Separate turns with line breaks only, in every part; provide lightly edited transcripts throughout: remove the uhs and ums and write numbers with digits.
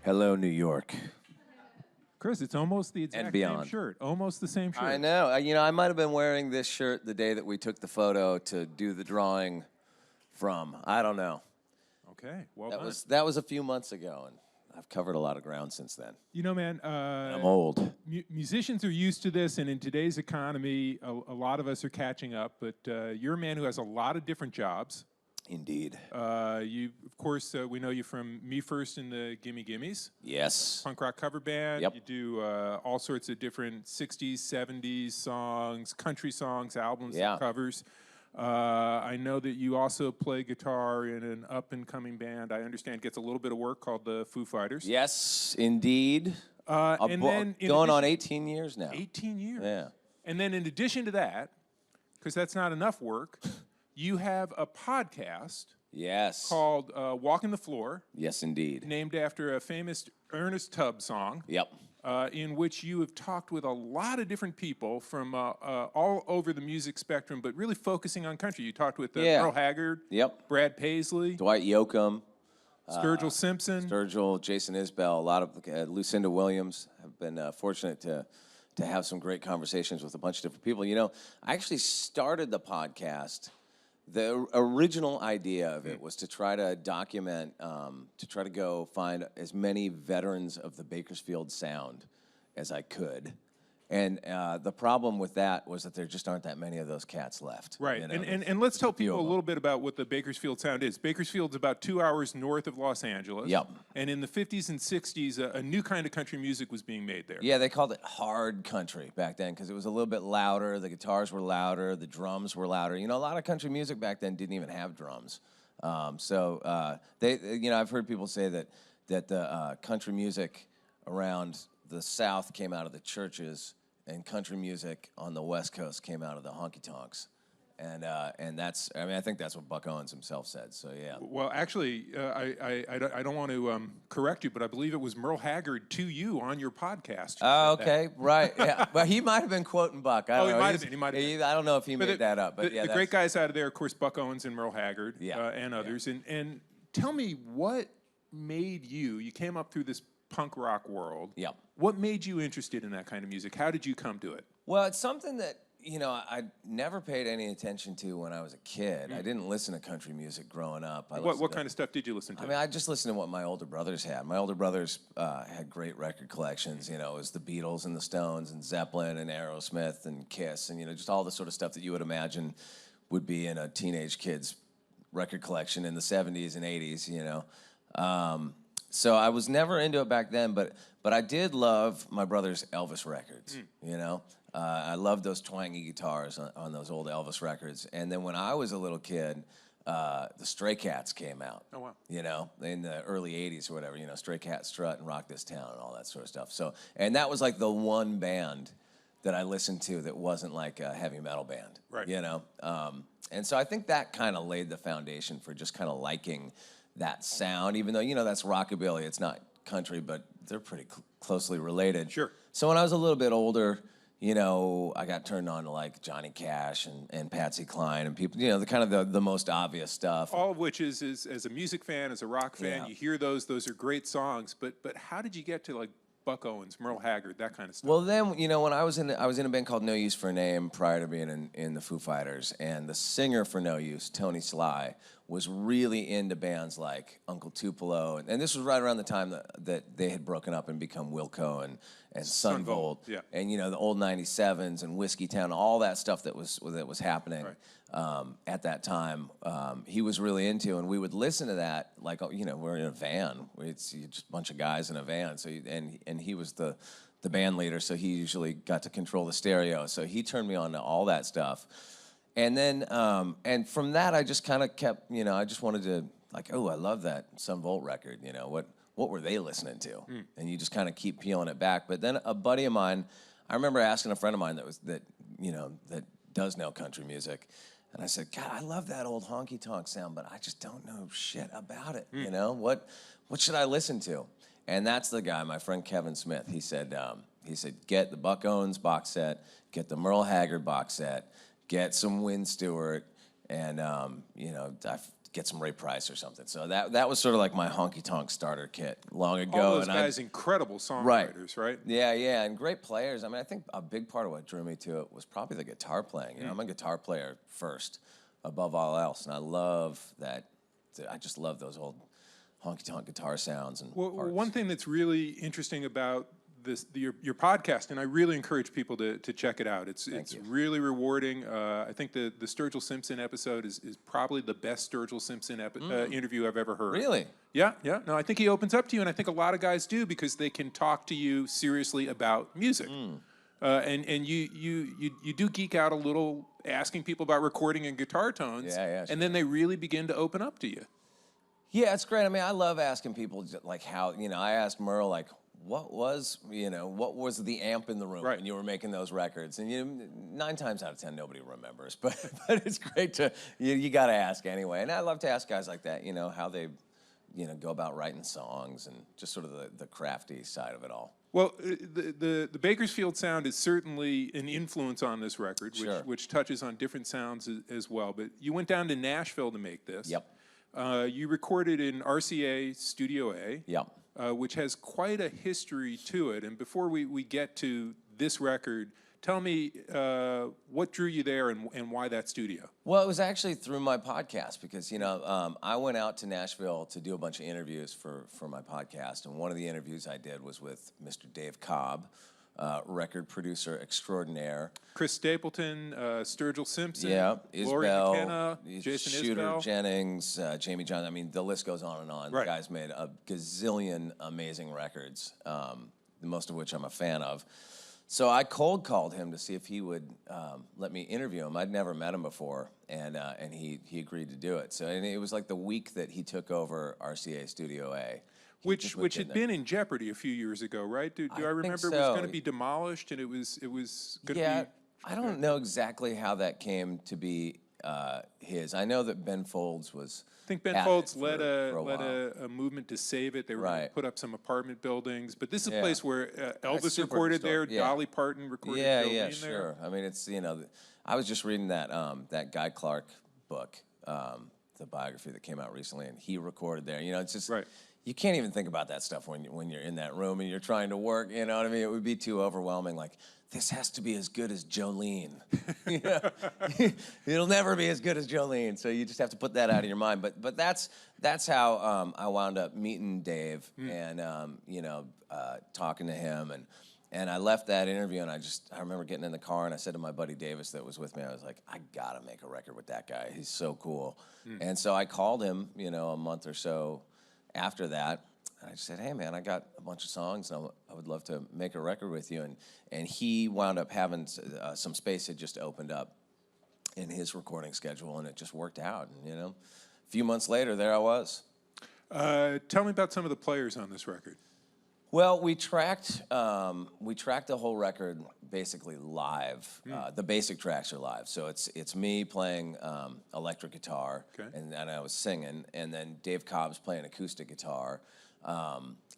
Hello, New York.
Chris, it's almost the exact same shirt. Almost the same shirt.
I know. I might have been wearing this shirt the day that we took the photo to do the drawing from. I don't know.
Okay, well
that was a few months ago, and I've covered a lot of ground since then.
You know, man,
I'm old.
Musicians are used to this, and in today's economy, a lot of us are catching up, but you're a man who has a lot of different jobs.
Indeed.
You, of course, we know you from Me First and the Gimme Gimmes.
Yes.
Punk rock cover band.
Yep.
You do all sorts of different 60s, 70s songs, country songs, albums, and covers. I know that you also play guitar in an up-and-coming band, I understand gets a little bit of work, called the Foo Fighters.
Yes, indeed.
And then
going on 18 years now.
18 years.
Yeah.
And then in addition to that, because that's not enough work, you have a podcast.
Yes.
Called Walking the Floor.
Yes, indeed.
Named after a famous Ernest Tubb song.
Yep.
In which you have talked with a lot of different people from all over the music spectrum, but really focusing on country. You talked with Merle Haggard.
Yep.
Brad Paisley.
Dwight Yoakam.
Sturgill Simpson.
Sturgill, Jason Isbell, a lot of Lucinda Williams. Have been fortunate to have some great conversations with a bunch of different people. You know, I actually started the podcast. The original idea of it was to try to document, to try to go find as many veterans of the Bakersfield sound as I could. And the problem with that was that there just aren't that many of those cats left.
Right,
you know?
and let's tell people a little bit about what the Bakersfield sound is. Bakersfield's about 2 hours north of Los Angeles.
Yep.
And in the 50s and 60s, a new kind of country music was being made there.
Yeah, they called it hard country back then because it was a little bit louder, the guitars were louder, the drums were louder. You know, a lot of country music back then didn't even have drums. I've heard people say that the country music around the South came out of the churches, and country music on the West Coast came out of the honky-tonks. And that's, I mean, I think that's what Buck Owens himself said, so yeah.
Well, actually, I don't want to correct you, but I believe it was Merle Haggard to you on your podcast.
Oh, okay, right, yeah. But he might have been quoting Buck. I don't know.
He might have been.
I don't know if he made that up, but
the great guys out of there, of course, Buck Owens and Merle Haggard, and others. And tell me, what made you came up through this punk rock world.
Yep.
What made you interested in that kind of music? How did you come to it?
Well, it's something that, you know, I never paid any attention to when I was a kid. I didn't listen to country music growing up.
What kind of stuff did you listen to?
I mean, I just listened to what my older brothers had. My older brothers had great record collections. You know, it was the Beatles and the Stones and Zeppelin and Aerosmith and Kiss and, you know, just all the sort of stuff that you would imagine would be in a teenage kid's record collection in the 70s and 80s, you know. So I was never into it back then, but I did love my brother's Elvis records, you know? I loved those twangy guitars on those old Elvis records. And then when I was a little kid, the Stray Cats came out.
Oh, wow.
You know, in the early 80s or whatever, you know, Stray Cat Strut and Rock This Town and all that sort of stuff. So, and that was like the one band that I listened to that wasn't like a heavy metal band,
right?
You know? And so I think that kind of laid the foundation for just kind of liking that sound, even though, you know, that's rockabilly, it's not country, but they're pretty closely related.
Sure.
So when I was a little bit older, you know, I got turned on to like Johnny Cash and Patsy Cline and people, you know, the kind of the most obvious stuff.
All of which is as a music fan, as a rock fan, you hear those are great songs, but how did you get to like Buck Owens, Merle Haggard, that kind of stuff?
Well, then, you know, when I was in a band called No Use for a Name prior to being in the Foo Fighters, and the singer for No Use, Tony Sly, was really into bands like Uncle Tupelo, and this was right around the time that they had broken up and become Wilco and Sun Volt, and you know, the old 97s and Whiskey Town, all that stuff that was happening at that time. He was really into, and we would listen to that like, you know, we're in a van. It's just a bunch of guys in a van. So and he was the band leader, so he usually got to control the stereo. So he turned me on to all that stuff. And then, and from that, I just kind of kept, you know, I just wanted to, like, oh, I love that Sun Volt record, you know, what were they listening to? And you just kind of keep peeling it back. But then a buddy of mine, I remember asking a friend of mine that does know country music, and I said, God, I love that old honky-tonk sound, but I just don't know shit about it, you know? What should I listen to? And that's the guy, my friend Kevin Smith. He said, get the Buck Owens box set, get the Merle Haggard box set, get some Wynn Stewart, and you know, get some Ray Price or something. So that was sort of like my honky-tonk starter kit long ago.
All those guys, incredible songwriters, right?
Yeah, and great players. I mean, I think a big part of what drew me to it was probably the guitar playing. You know, I'm a guitar player first, above all else, and I love that. I just love those old honky-tonk guitar sounds and parts.
One thing that's really interesting about your podcast, and I really encourage people to check it out. It's really rewarding. I think the Sturgill Simpson episode is probably the best Sturgill Simpson interview I've ever heard.
Really?
Yeah. No, I think he opens up to you, and I think a lot of guys do because they can talk to you seriously about music. And you do geek out a little asking people about recording and guitar tones, and then they really begin to open up to you.
Yeah, it's great. I mean, I love asking people like how, I asked Merle like, what was the amp in the room when you were making those records? And 9 times out of 10 nobody remembers, but it's great to you got to ask anyway. And I love to ask guys like that, how they go about writing songs and just sort of the crafty side of it all.
Well, the Bakersfield sound is certainly an influence on this record, which touches on different sounds as well. But you went down to Nashville to make this.
Yep.
You recorded in RCA Studio A.
Yep.
Which has quite a history to it. And before we get to this record, tell me what drew you there and why that studio?
Well, it was actually through my podcast because, I went out to Nashville to do a bunch of interviews for my podcast. And one of the interviews I did was with Mr. Dave Cobb, record producer extraordinaire.
Chris Stapleton, Sturgill Simpson,
Lori
Isbell, McKenna, Jason
Shooter
Isbell.
Jennings, Jamie Johnson. I mean, the list goes on and on.
Right.
The guy's made a gazillion amazing records, most of which I'm a fan of. So I cold called him to see if he would let me interview him. I'd never met him before, and he agreed to do it. So and it was like the week that he took over RCA Studio A.
Which had been in jeopardy a few years ago, right? Do I remember
so.
It was going to be demolished and it was going to be...
I don't know exactly how that came to be his. I know that Ben Folds was...
I think Ben Folds led a movement to save it. They were going to put up some apartment buildings. But this is a place where Elvis recorded there, Dolly Parton recorded there.
Sure. I mean, it's, I was just reading that Guy Clark book, the biography that came out recently, and he recorded there. It's just... Right. You can't even think about that stuff when you're in that room and you're trying to work, you know what I mean? It would be too overwhelming, like, this has to be as good as Jolene. It'll never be as good as Jolene, so you just have to put that out of your mind. But that's how I wound up meeting Dave and, talking to him. And I left that interview, and I remember getting in the car, and I said to my buddy Davis that was with me, I was like, I gotta make a record with that guy. He's so cool. And so I called him, a month or so after that, I just said, hey, man, I got a bunch of songs, and I would love to make a record with you. And he wound up having some space had just opened up in his recording schedule, and it just worked out. And, a few months later, there I was.
Tell me about some of the players on this record.
Well, we tracked the whole record basically live. The basic tracks are live, so it's me playing electric guitar, and I was singing, and then Dave Cobb's playing acoustic guitar.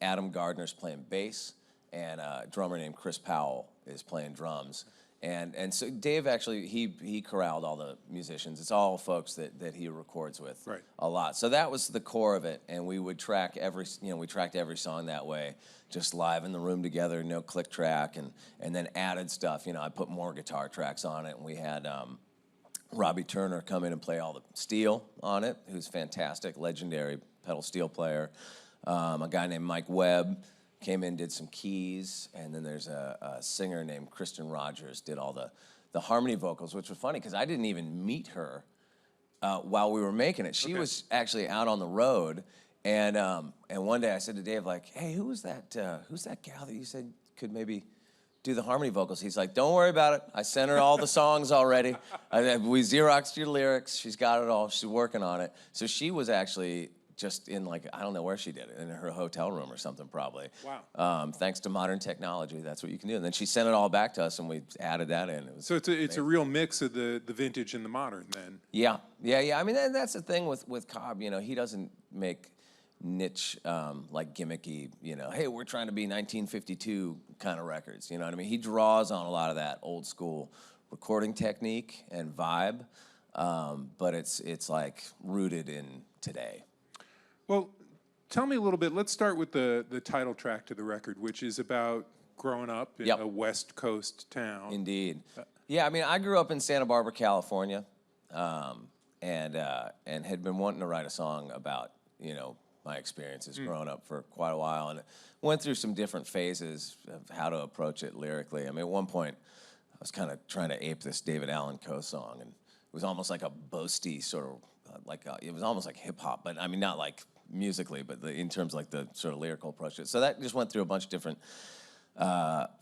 Adam Gardner's playing bass, and a drummer named Chris Powell is playing drums. And so Dave actually, he corralled all the musicians. It's all folks that he records with a lot. So that was the core of it, and we would track we tracked every song that way, just live in the room together, no click track, and then added stuff. I put more guitar tracks on it, and we had Robbie Turner come in and play all the steel on it, who's fantastic, legendary pedal steel player. A guy named Mike Webb came in, did some keys, and then there's a singer named Kristen Rogers, did all the harmony vocals, which was funny because I didn't even meet her while we were making it. She was actually out on the road, and one day I said to Dave, like, hey, who's that gal that you said could maybe do the harmony vocals? He's like, don't worry about it. I sent her all the songs already. We Xeroxed your lyrics. She's got it all. She's working on it. So she was actually just in, like, I don't know where she did it, in her hotel room or something probably.
Wow.
Thanks to modern technology, that's what you can do. And then she sent it all back to us, and we added that in.
So it's a real mix of the vintage and the modern then.
Yeah. I mean, that's the thing with Cobb. He doesn't make niche, like gimmicky, hey, we're trying to be 1952 kind of records. You know what I mean? He draws on a lot of that old school recording technique and vibe, but it's like rooted in today.
Well, tell me a little bit. Let's start with the title track to the record, which is about growing up in a West Coast town.
Indeed. Yeah, I mean, I grew up in Santa Barbara, California, and had been wanting to write a song about, my experiences growing up for quite a while, and went through some different phases of how to approach it lyrically. I mean, at one point, I was kind of trying to ape this David Allan Coe song, and it was almost like a boasty sort of, it was almost like hip hop, but I mean, not like musically, but in terms of like the sort of lyrical approach to it. So that just went through a bunch of different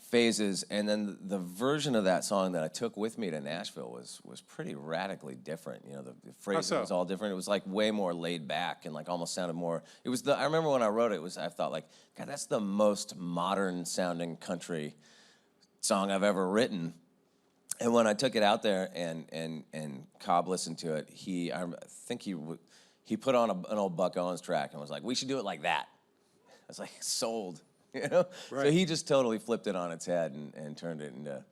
phases, and then the version of that song that I took with me to Nashville was pretty radically different. The phrasing was all different. It was like way more laid back and like almost sounded more. I remember when I wrote it, I thought like, God, that's the most modern sounding country song I've ever written. And when I took it out there and Cobb listened to it, I think he put on an old Buck Owens track and was like, we should do it like that. I was like, sold. Right. So he just totally flipped it on its head and turned it into,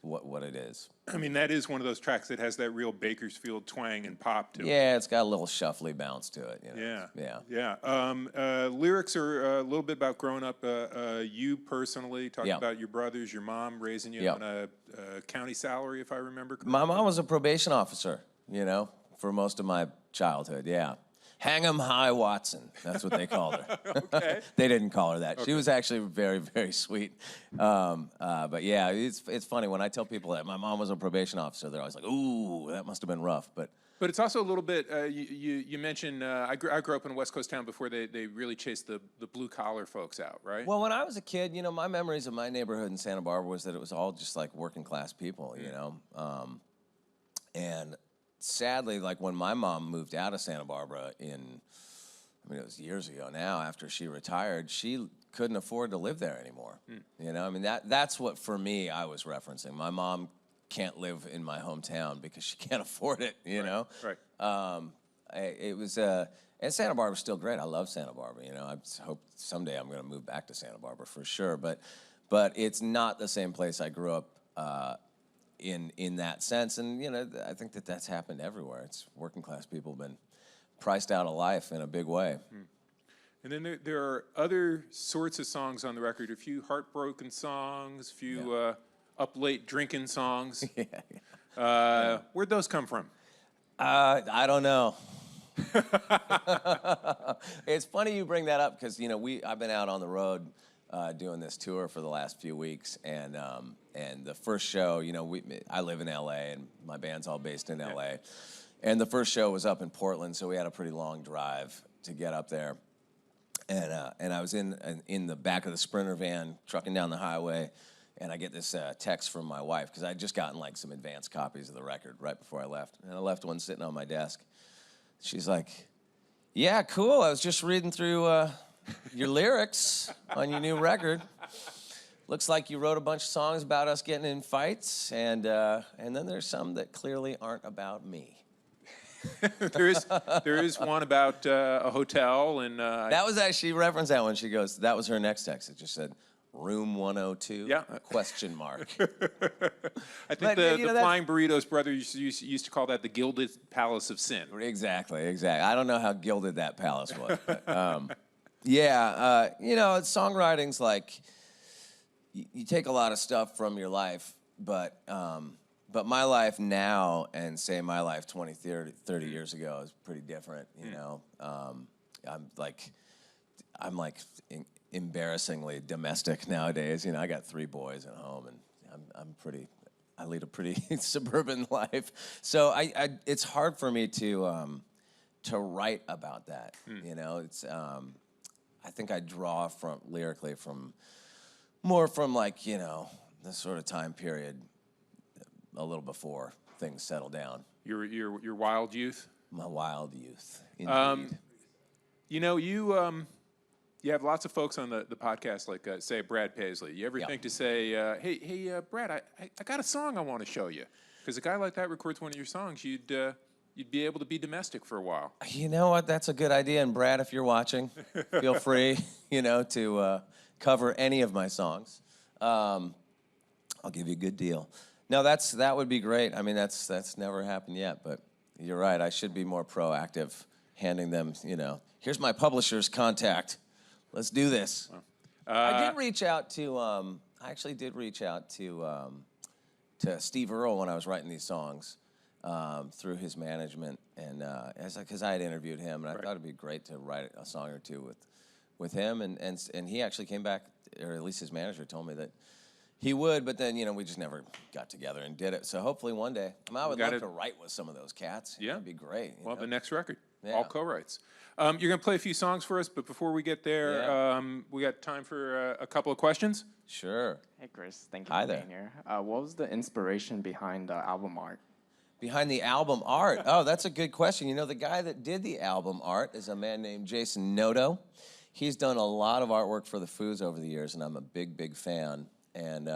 what it is.
I mean, that is one of those tracks that has that real Bakersfield twang and pop to it.
Yeah, it's got a little shuffly bounce to it.
Yeah. Lyrics are a little bit about growing up. You personally talking about your brothers, your mom raising you on a county salary, if I remember correctly.
My mom was a probation officer, for most of my childhood. Yeah. Hang 'em high, Watson. That's what they called her.
Okay.
They didn't call her that. Okay. She was actually very, very sweet. But yeah, it's funny when I tell people that my mom was a probation officer. They're always like, "Ooh, that must have been rough." But
it's also a little bit. You mentioned I grew up in a West Coast town before they really chased the blue collar folks out, right?
Well, when I was a kid, my memories of my neighborhood in Santa Barbara was that it was all just like working class people, and sadly, like when my mom moved out of Santa Barbara it was years ago now, after she retired, she couldn't afford to live there anymore. I mean, that's what, for me, I was referencing. My mom can't live in my hometown because she can't afford it, know?
Right.
It was, and Santa Barbara's still great. I love Santa Barbara, I hope someday I'm going to move back to Santa Barbara for sure. But it's not the same place I grew up in that sense, and I think that's happened everywhere. It's working class people have been priced out of life in a big way.
And then there are other sorts of songs on the record. A few heartbroken songs, a few up late drinking songs. Where'd those come from?
I don't know. It's funny you bring that up because I've been out on the road doing this tour for the last few weeks, and the first show, I live in LA and my band's all based in LA, and the first show was up in Portland, so we had a pretty long drive to get up there, and I was in the back of the Sprinter van trucking down the highway, and I get this text from my wife because I had just gotten like some advanced copies of the record right before I left, and I left one sitting on my desk. She's like, "Yeah, cool. I was just reading through your lyrics on your new record. Looks like you wrote a bunch of songs about us getting in fights, and then there's some that clearly aren't about me."
there is one about a hotel, and
that was actually, she referenced that one. She goes, that was her next text. It just said, "Room 102?
Yeah.
Question mark.
I think the Flying Burritos brothers used to call that the Gilded Palace of Sin.
Exactly. I don't know how gilded that palace was. But, songwriting's like, you take a lot of stuff from your life, but my life now and say my life 20, 30 years ago is pretty different, I'm like embarrassingly domestic nowadays. I got 3 boys at home, and I lead a pretty suburban life. So it's hard for me to write about that. It's I think I draw lyrically from like, the sort of time period a little before things settle down.
Your wild youth?
My wild youth, indeed.
You have lots of folks on the podcast, like, say, Brad Paisley. You ever think to say, hey, Brad, I got a song I want to show you? Because a guy like that records one of your songs, you'd be able to be domestic for a while.
You know what? That's a good idea. And Brad, if you're watching, feel free, to cover any of my songs. I'll give you a good deal. No, that would be great. I mean, that's never happened yet, but you're right. I should be more proactive handing them, here's my publisher's contact. Let's do this. I did reach out to, I actually did reach out to Steve Earle when I was writing these songs through his management, and because I had interviewed him, and I thought it'd be great to write a song or two with him, and he actually came back, or at least his manager told me that he would, but then, we just never got together and did it. So hopefully one day. I would love to write with some of those cats.
Yeah.
It'd be great.
Well, the next record,
Yeah.
all co-writes. You're going to play a few songs for us, but before we get there, we got time for a couple of questions.
Sure.
Hey, Chris. Thank you for being here. What was the inspiration behind the album art?
Behind the album art? Oh, that's a good question. The guy that did the album art is a man named Jason Noto. He's done a lot of artwork for the Foos over the years, and I'm a big, big fan. And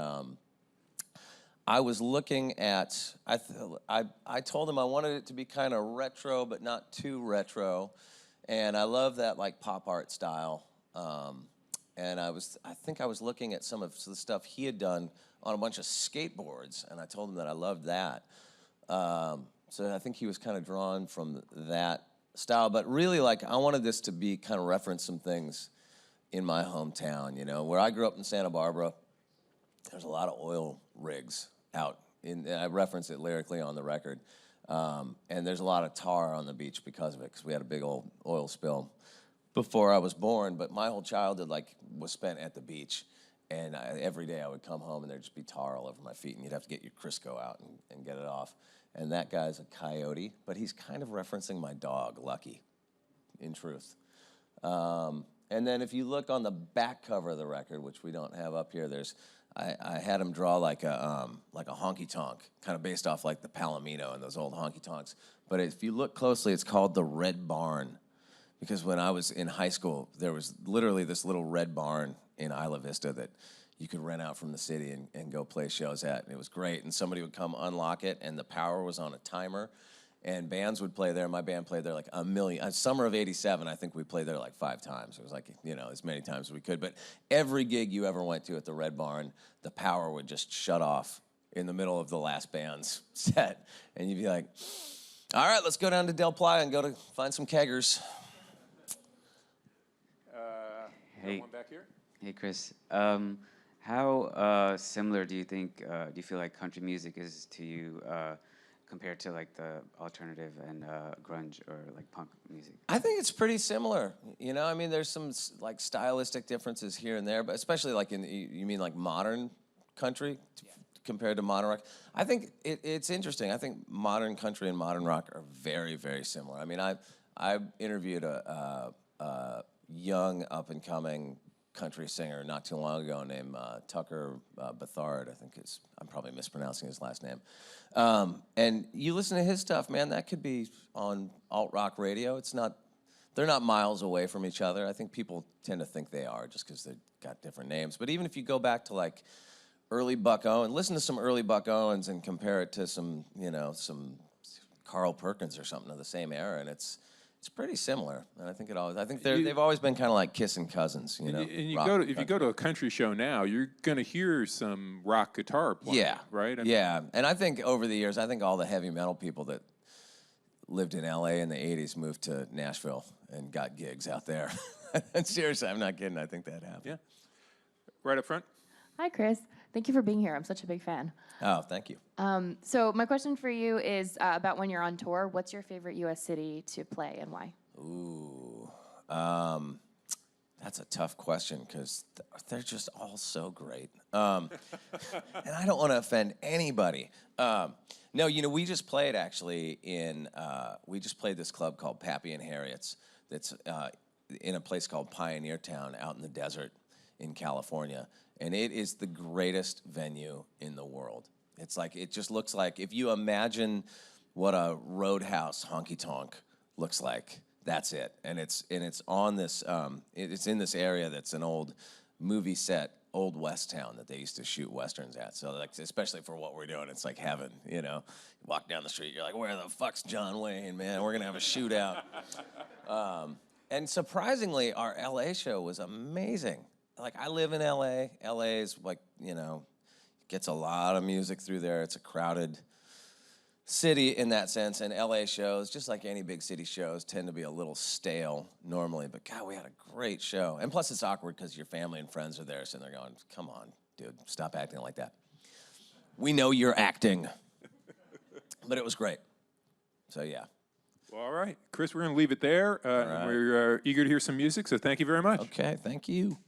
I was looking at, I told him I wanted it to be kind of retro, but not too retro. And I love that like pop art style. And I think I was looking at some of the stuff he had done on a bunch of skateboards, and I told him that I loved that. So I think he was kind of drawn from that style. But really, like, I wanted this to be kind of reference some things in my hometown, where I grew up in Santa Barbara. There's a lot of oil rigs out. I reference it lyrically on the record. And there's a lot of tar on the beach because of it, because we had a big old oil spill before I was born. But my whole childhood, was spent at the beach. And every day I would come home and there'd just be tar all over my feet, and you'd have to get your Crisco out and get it off. And that guy's a coyote, but he's kind of referencing my dog, Lucky, in truth. And then if you look on the back cover of the record, which we don't have up here, I had him draw like a honky tonk, kind of based off like the Palomino and those old honky tonks. But if you look closely, it's called the Red Barn, because when I was in high school, there was literally this little red barn in Isla Vista that you could rent out from the city and go play shows at, and it was great. And somebody would come unlock it, and the power was on a timer, and bands would play there. My band played there like a million. Summer of '87, I think we played there like 5 times. It was like, as many times as we could. But every gig you ever went to at the Red Barn, the power would just shut off in the middle of the last band's set, and you'd be like, all right, let's go down to Del Playa and go to find some keggers.
Hey. One back here.
Hey, Chris. How similar do you feel like country music is to you compared to like the alternative and grunge or like punk music?
I think it's pretty similar. There's some like stylistic differences here and there, but especially like you mean like modern country compared to modern rock? I think it's interesting. I think modern country and modern rock are very, very similar. I interviewed a young up-and-coming country singer not too long ago named Tucker Bethard, I'm probably mispronouncing his last name. And you listen to his stuff, man, that could be on alt-rock radio. They're not miles away from each other. I think people tend to think they are just because they've got different names. But even if you go back to like early Buck Owens, listen to some early Buck Owens and compare it to some Carl Perkins or something of the same era, and it's pretty similar, and I think they've always been kind of like kissing cousins,
And if you go to a country show now, you're gonna hear some rock guitar playing, right?
And I think over the years, all the heavy metal people that lived in LA in the '80s moved to Nashville and got gigs out there. Seriously, I'm not kidding. I think that happened.
Yeah, right up front.
Hi, Chris. Thank you for being here. I'm such a big fan.
Oh, thank you.
So my question for you is about when you're on tour. What's your favorite U.S. city to play and why?
Ooh, that's a tough question because they're just all so great. And I don't want to offend anybody. No, we just played actually we just played this club called Pappy and Harriet's that's in a place called Pioneer Town out in the desert in California. And it is the greatest venue in the world. It just looks like, if you imagine what a Roadhouse honky-tonk looks like, that's it. And it's on this, it's in this area that's an old movie set, Old West town that they used to shoot Westerns at. So like, especially for what we're doing, it's like heaven, You walk down the street, you're like, where the fuck's John Wayne, man? We're gonna have a shootout. And surprisingly, our LA show was amazing. Like, I live in LA. LA is like, gets a lot of music through there. It's a crowded city in that sense, and LA shows, just like any big city shows, tend to be a little stale normally, but God, we had a great show. And plus it's awkward because your family and friends are there, so they're going, come on, dude, stop acting like that. We know you're acting. But it was great. So, yeah.
Well, all right. Chris, we're going to leave it there.
All right.
We're eager to hear some music, so thank you very much.
Okay, thank you.